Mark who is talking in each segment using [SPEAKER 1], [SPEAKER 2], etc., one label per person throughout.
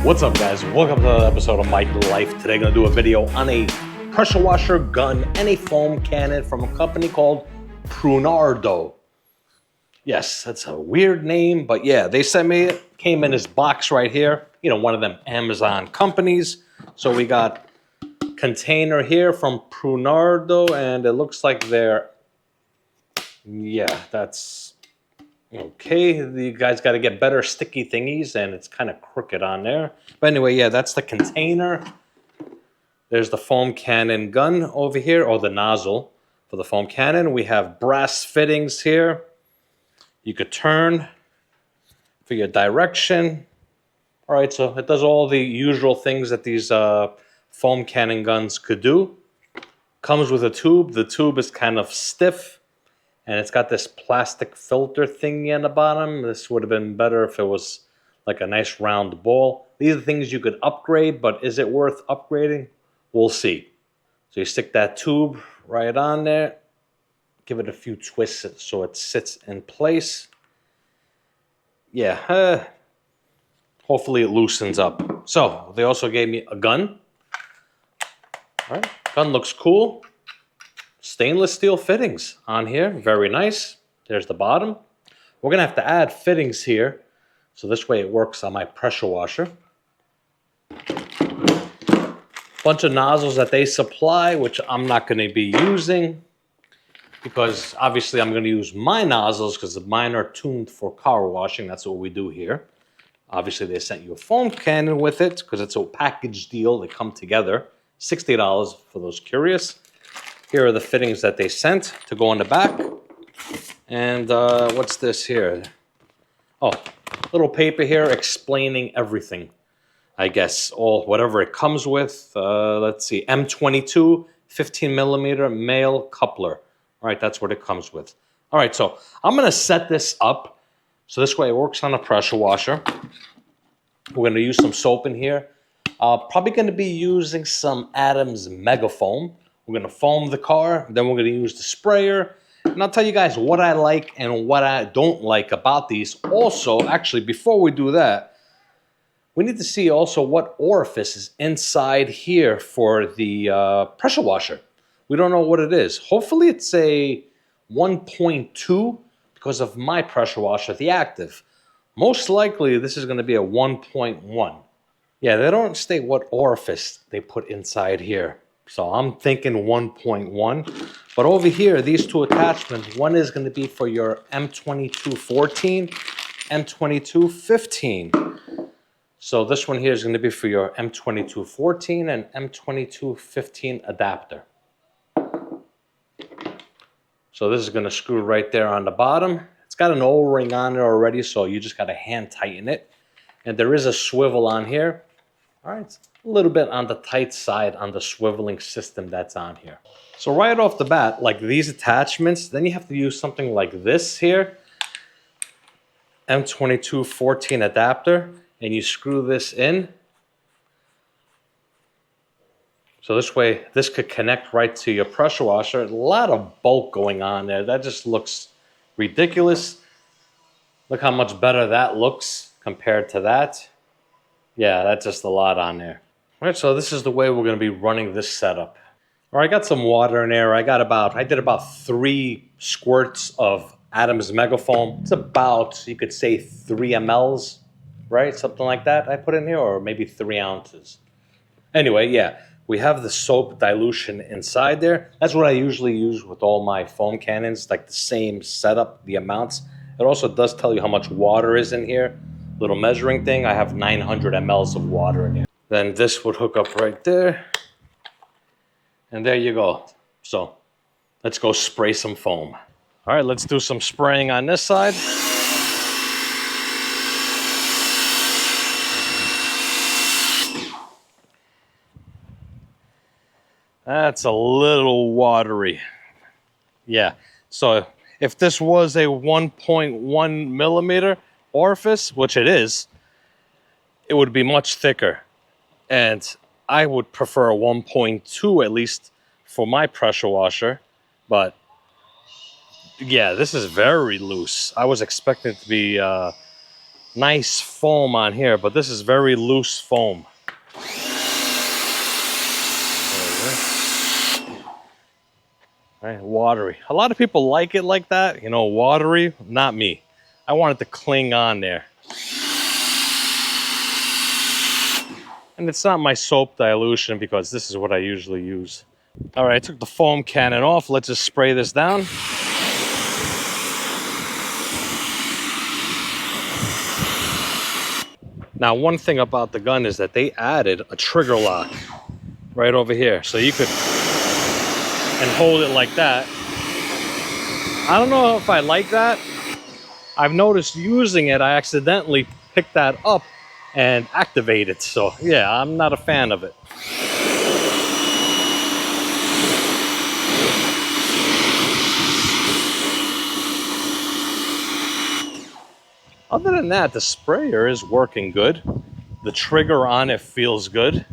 [SPEAKER 1] What's up, guys? Welcome to another episode of My Life. Today I'm going to do a video on a pressure washer gun and a foam cannon from a company called Prunarbo. Yes, that's a weird name, but yeah, they sent me it. Came in this box right here. You know, one of them Amazon companies. So we got container here from Prunarbo, and it looks like they're, yeah, that's okay. You guys got to get better sticky thingies, and it's kind of crooked on there. But anyway, yeah, that's the container. There's the foam cannon gun over here, or the nozzle for the foam cannon. We have brass fittings here. You could turn for your direction. All right, so it does all the usual things that these foam cannon guns could do. Comes with a tube. The tube is kind of stiff, and it's got this plastic filter thingy on the bottom. This would have been better if it was like a nice round ball. These are things you could upgrade, but is it worth upgrading? We'll see. So you stick that tube right on there. Give it a few twists so it sits in place. Yeah, hopefully it loosens up. So they also gave me a gun. All right, gun looks cool. Stainless steel fittings on here, very nice. There's the bottom. We're gonna have to add fittings here, so this way it works on my pressure washer. Bunch of nozzles that they supply, which I'm not gonna be using, because obviously I'm gonna use my nozzles because mine are tuned for car washing. That's what we do here. Obviously they sent you a foam cannon with it because it's a package deal. They come together. $60 for those curious. Here are the fittings that they sent to go on the back. And what's this here? Oh, little paper here explaining everything, I guess. Whatever it comes with. Let's see, M22 15 millimeter male coupler. All right, that's what it comes with. All right, so I'm gonna set this up so this way it works on a pressure washer. We're gonna use some soap in here. Probably gonna be using some Adams Mega Foam. We're gonna foam the car, then we're gonna use the sprayer. And I'll tell you guys what I like and what I don't like about these. Also, actually, before we do that, we need to see also what orifice is inside here for the pressure washer. We don't know what it is. Hopefully it's a 1.2 because of my pressure washer, the active. Most likely this is gonna be a 1.1. Yeah, they don't state what orifice they put inside here. So I'm thinking 1.1. But over here, these two attachments, one is going to be for your M2214, M2215. So this one here is going to be for your M2214 and M2215 adapter. So this is going to screw right there on the bottom. It's got an O-ring on it already, so you just got to hand tighten it. And there is a swivel on here. All right, a little bit on the tight side on the swiveling system that's on here. So right off the bat, like these attachments, then you have to use something like this here, M2214 adapter, and you screw this in. So this way, this could connect right to your pressure washer. A lot of bulk going on there. That just looks ridiculous. Look how much better that looks compared to that. Yeah, that's just a lot on there. All right, so this is the way we're gonna be running this setup. All right, I got some water in there. I did about 3 squirts of Adams Mega Foam. It's about, you could say 3 mLs, right? Something like that I put in here, or maybe 3 ounces. Anyway, yeah, we have the soap dilution inside there. That's what I usually use with all my foam cannons, like the same setup, the amounts. It also does tell you how much water is in here. Little measuring thing, I have 900 mLs of water in here. Then this would hook up right there. And there you go. So let's go spray some foam. All right, let's do some spraying on this side. That's a little watery. Yeah, so if this was a 1.1 millimeter orifice, which it is, it would be much thicker. And I would prefer a 1.2 at least for my pressure washer. But yeah, this is very loose. I was expecting it to be nice foam on here, but this is very loose foam. Right, watery. A lot of people like it like that, you know, watery. Not me. I want it to cling on there. And it's not my soap dilution because this is what I usually use. All right, I took the foam cannon off. Let's just spray this down. Now, one thing about the gun is that they added a trigger lock right over here. So you could, and hold it like that. I don't know if I like that. I've noticed using it, I accidentally picked that up and activate it. So yeah, I'm not a fan of it. Other than that, the sprayer is working good. The trigger on it feels good.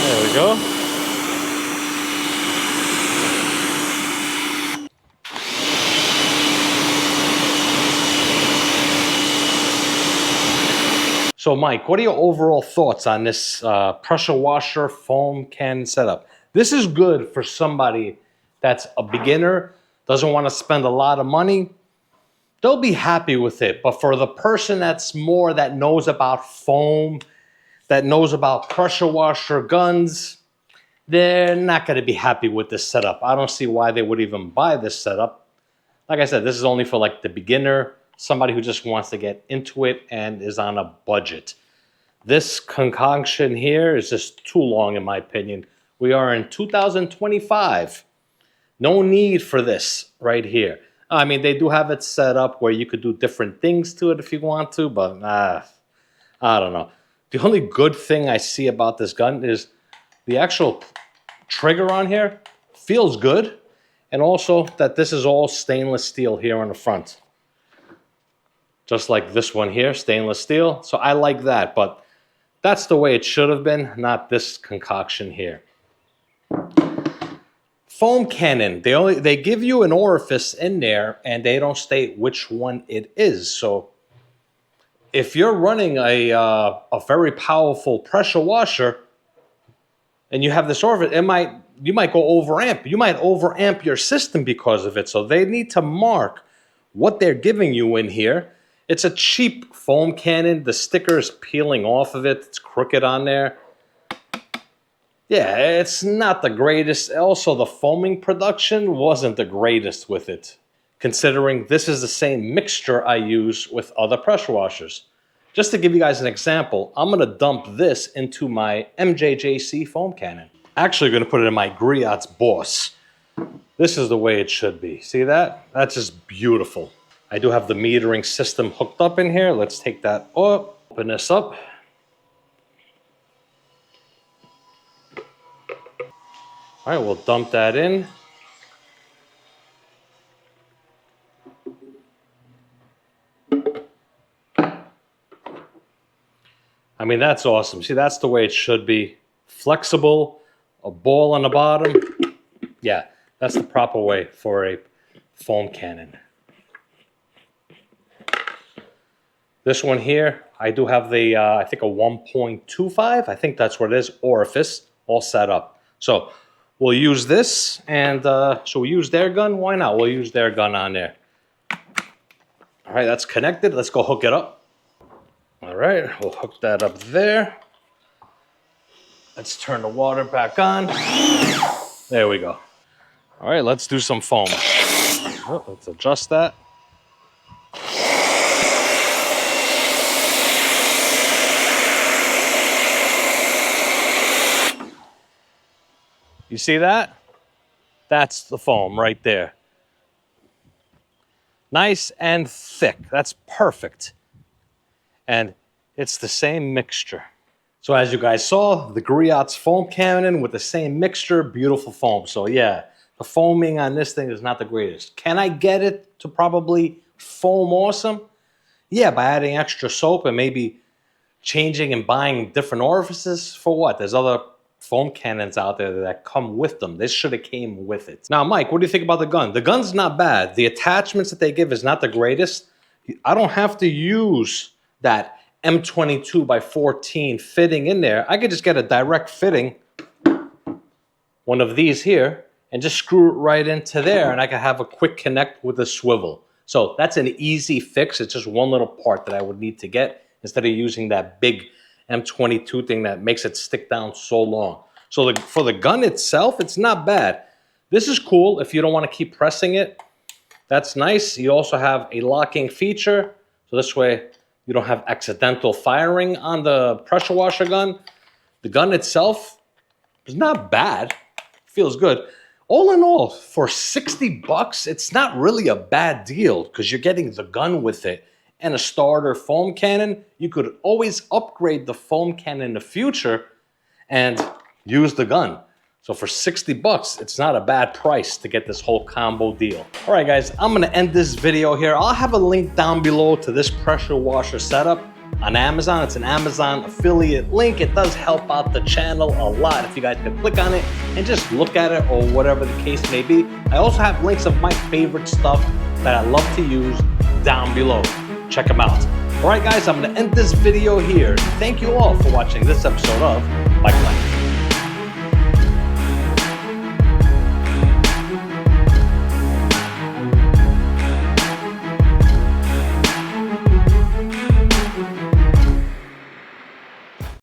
[SPEAKER 1] There we go. So Mike, what are your overall thoughts on this pressure washer foam can setup? This is good for somebody that's a beginner, doesn't want to spend a lot of money. They'll be happy with it. But for the person that's more, that knows about foam, that knows about pressure washer guns, they're not going to be happy with this setup. I don't see why they would even buy this setup. Like I said, this is only for like the beginner, somebody who just wants to get into it and is on a budget. This concoction here is just too long in my opinion. We are in 2025. No need for this right here. I mean, they do have it set up where you could do different things to it if you want to, but I don't know. The only good thing I see about this gun is the actual trigger on here feels good, and also that this is all stainless steel here on the front. Just like this one here, stainless steel. So I like that, but that's the way it should have been, not this concoction here. Foam cannon, they give you an orifice in there and they don't state which one it is. So if you're running a very powerful pressure washer and you have this orifice, you might go overamp. You might overamp your system because of it. So they need to mark what they're giving you in here. It's a cheap foam cannon. The sticker is peeling off of it. It's crooked on there. Yeah, it's not the greatest. Also, the foaming production wasn't the greatest with it, considering this is the same mixture I use with other pressure washers. Just to give you guys an example, I'm going to dump this into my MJJC foam cannon. Actually, going to put it in my Griot's Boss. This is the way it should be. See that? That's just beautiful. I do have the metering system hooked up in here. Let's take that up, open this up. All right, we'll dump that in. I mean, that's awesome. See, that's the way it should be. Flexible, a ball on the bottom. Yeah, that's the proper way for a foam cannon. This one here, I do have the, I think a 1.25. I think that's what it is, orifice, all set up. So we'll use this, and so we use their gun. Why not? We'll use their gun on there. All right, that's connected. Let's go hook it up. All right, we'll hook that up there. Let's turn the water back on. There we go. All right, let's do some foam. Oh, let's adjust that. You see that? That's the foam right there. Nice and thick. That's perfect. And it's the same mixture. So as you guys saw, the Griot's foam cannon with the same mixture, beautiful foam. So yeah, the foaming on this thing is not the greatest. Can I get it to probably foam awesome? Yeah, by adding extra soap and maybe changing and buying different orifices. For what? There's other foam cannons out there that come with them. This should have came with it. Now, Mike, what do you think about the gun? The gun's not bad. The attachments that they give is not the greatest. I don't have to use that M22 by 14 fitting in there. I could just get a direct fitting, one of these here, and just screw it right into there, and I can have a quick connect with a swivel. So that's an easy fix. It's just one little part that I would need to get instead of using that big M22 thing that makes it stick down so long. So for the gun itself, it's not bad. This is cool if you don't want to keep pressing it. That's nice. You also have a locking feature. So this way you don't have accidental firing on the pressure washer gun. The gun itself is not bad. Feels good. All in all, for 60 bucks, it's not really a bad deal because you're getting the gun with it and a starter foam cannon. You could always upgrade the foam cannon in the future and use the gun. So for 60 bucks, it's not a bad price to get this whole combo deal. All right, guys, I'm gonna end this video here. I'll have a link down below to this pressure washer setup on Amazon. It's an Amazon affiliate link. It does help out the channel a lot if you guys can click on it and just look at it or whatever the case may be. I also have links of my favorite stuff that I love to use down below. Check them out. All right, guys, I'm gonna end this video here. Thank you all for watching this episode of Bike Life.